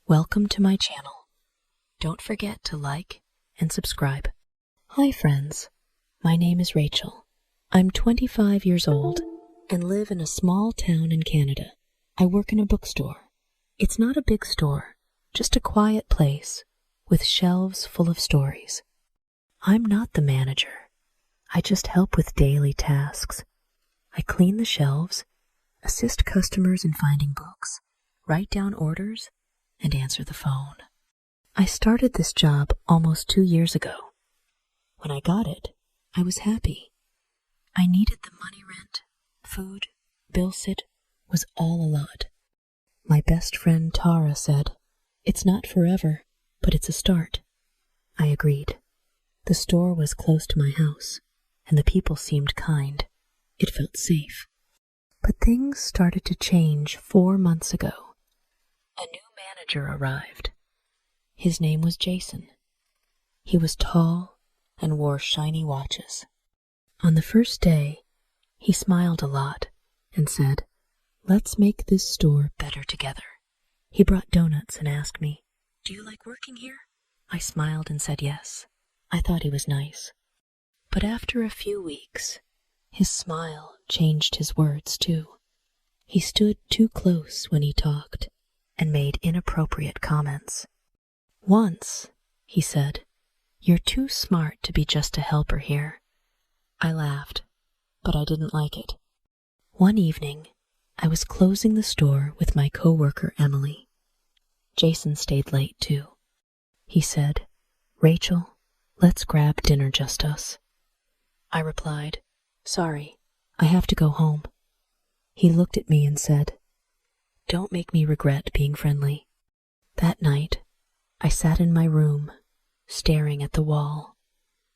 Welcome to my channel. Don't forget to like and subscribe. Hi friends, my name is Rachel. I'm 25 years old and live in a small town in Canada. I work in a bookstore. It's not a big store, just a quiet place with shelves full of stories. I'm not the manager. I just help with daily tasks. I clean the shelves, assist customers in finding books, write down orders, and answer the phone. I started this job almost 2 years ago. When I got it, I was happy. I needed the money rent, food, bill sit was all a lot. My best friend Tara said, "It's not forever, but it's a start." I agreed. The store was close to my house, and the people seemed kind. It felt safe. But things started to change 4 months ago. A new manager arrived. His name was Jason. He was tall and wore shiny watches. On the first day, he smiled a lot and said, "Let's make this store better together." He brought donuts and asked me, "Do you like working here?" I smiled and said yes. I thought he was nice. But after a few weeks, his smile changed his words too. He stood too close when he talked and made inappropriate comments. Once, he said, "You're too smart to be just a helper here." I laughed, but I didn't like it. One evening, I was closing the store with my coworker Emily. Jason stayed late too. He said, "Rachel, let's grab dinner, just us." I replied, "Sorry, I have to go home." He looked at me and said, "Don't make me regret being friendly." That night, I sat in my room, staring at the wall.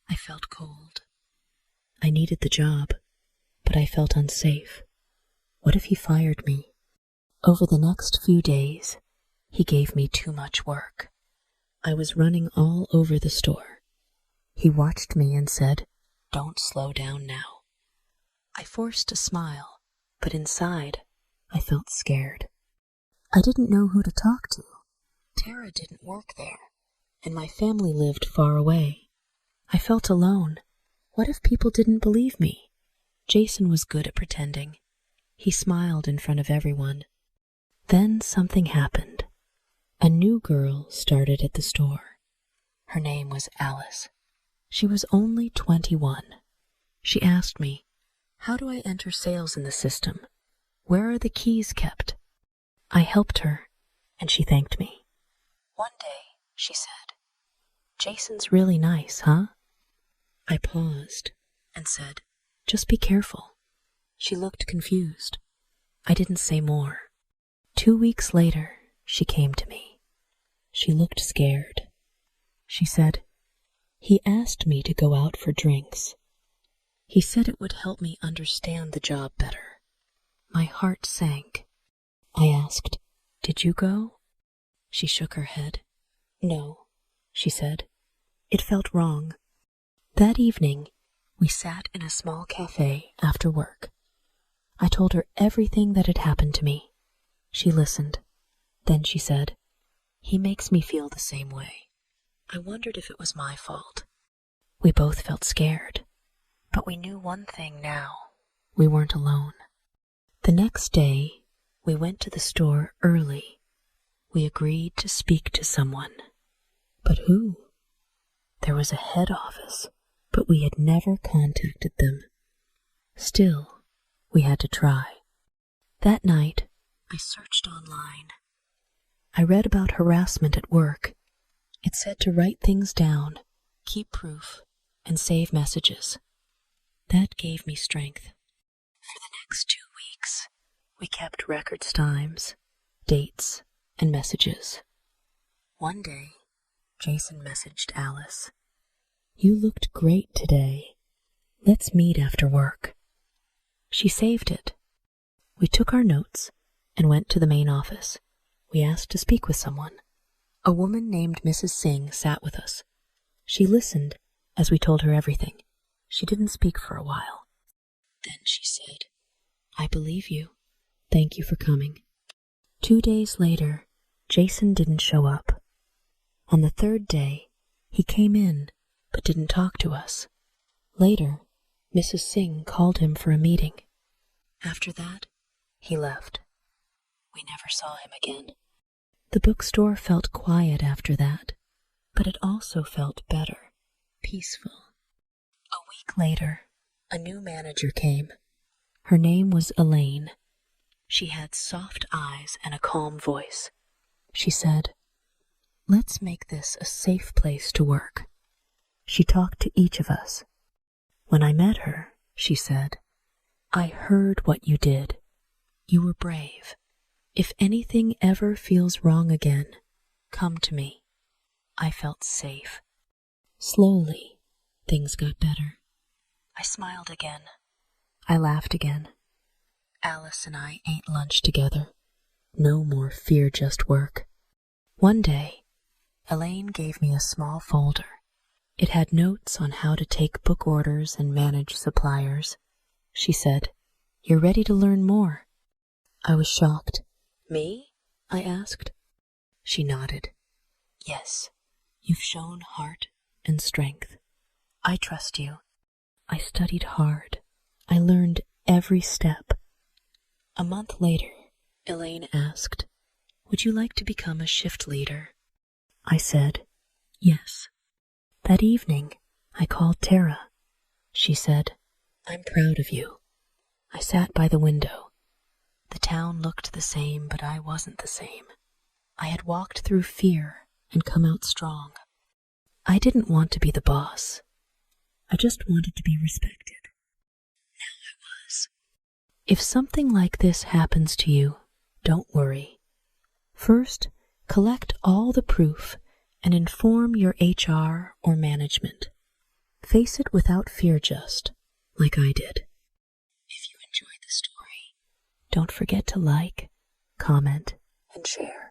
I felt cold. I needed the job, but I felt unsafe. What if he fired me? Over the next few days, he gave me too much work. I was running all over the store. He watched me and said, "Don't slow down now." I forced a smile, but inside, I felt scared. I didn't know who to talk to. Tara didn't work there, and my family lived far away. I felt alone. What if people didn't believe me? Jason was good at pretending. He smiled in front of everyone. Then something happened. A new girl started at the store. Her name was Alice. She was only 21. She asked me, "How do I enter sales in the system? Where are the keys kept?" I helped her, and she thanked me. One day, she said, "Jason's really nice, huh?" I paused and said, "Just be careful." She looked confused. I didn't say more. 2 weeks later, she came to me. She looked scared. She said, "He asked me to go out for drinks. He said it would help me understand the job better." My heart sank. I asked, "Did you go?" She shook her head. "No," she said. It felt wrong. That evening, we sat in a small cafe after work. I told her everything that had happened to me. She listened. Then she said, "He makes me feel the same way." I wondered if it was my fault. We both felt scared, but we knew one thing now. We weren't alone. The next day, we went to the store early. We agreed to speak to someone. But who? There was a head office, but we had never contacted them. Still, we had to try. That night, I searched online. I read about harassment at work. It said to write things down, keep proof, and save messages. That gave me strength. For the next 2 weeks, we kept records times, dates, and messages. One day, Jason messaged Alice, "You looked great today. Let's meet after work." She saved it. We took our notes and went to the main office. We asked to speak with someone. A woman named Mrs. Singh sat with us. She listened as we told her everything. She didn't speak for a while. Then she said, "I believe you. Thank you for coming." 2 days later, Jason didn't show up. On the third day, he came in but didn't talk to us. Later, Mrs. Singh called him for a meeting. After that, he left. We never saw him again. The bookstore felt quiet after that, but it also felt better, peaceful. A week later, a new manager came. Her name was Elaine. She had soft eyes and a calm voice. She said, "Let's make this a safe place to work." She talked to each of us. When I met her, she said, "I heard what you did. You were brave. If anything ever feels wrong again, come to me." I felt safe. Slowly, things got better. I smiled again. I laughed again. Alice and I ate lunch together. No more fear just work. One day, Elaine gave me a small folder. It had notes on how to take book orders and manage suppliers. She said, "You're ready to learn more." I was shocked. "Me?" I asked. She nodded. "Yes, you've shown heart and strength. I trust you." I studied hard. I learned every step. A month later, Elaine asked, "Would you like to become a shift leader?" I said, "Yes." That evening, I called Tara. She said, "I'm proud of you." I sat by the window. The town looked the same, but I wasn't the same. I had walked through fear and come out strong. I didn't want to be the boss. I just wanted to be respected. Now I was. If something like this happens to you, don't worry. First, collect all the proof and inform your HR or management. Face it without fear, just like I did. If you enjoyed the story, don't forget to like, comment, and share.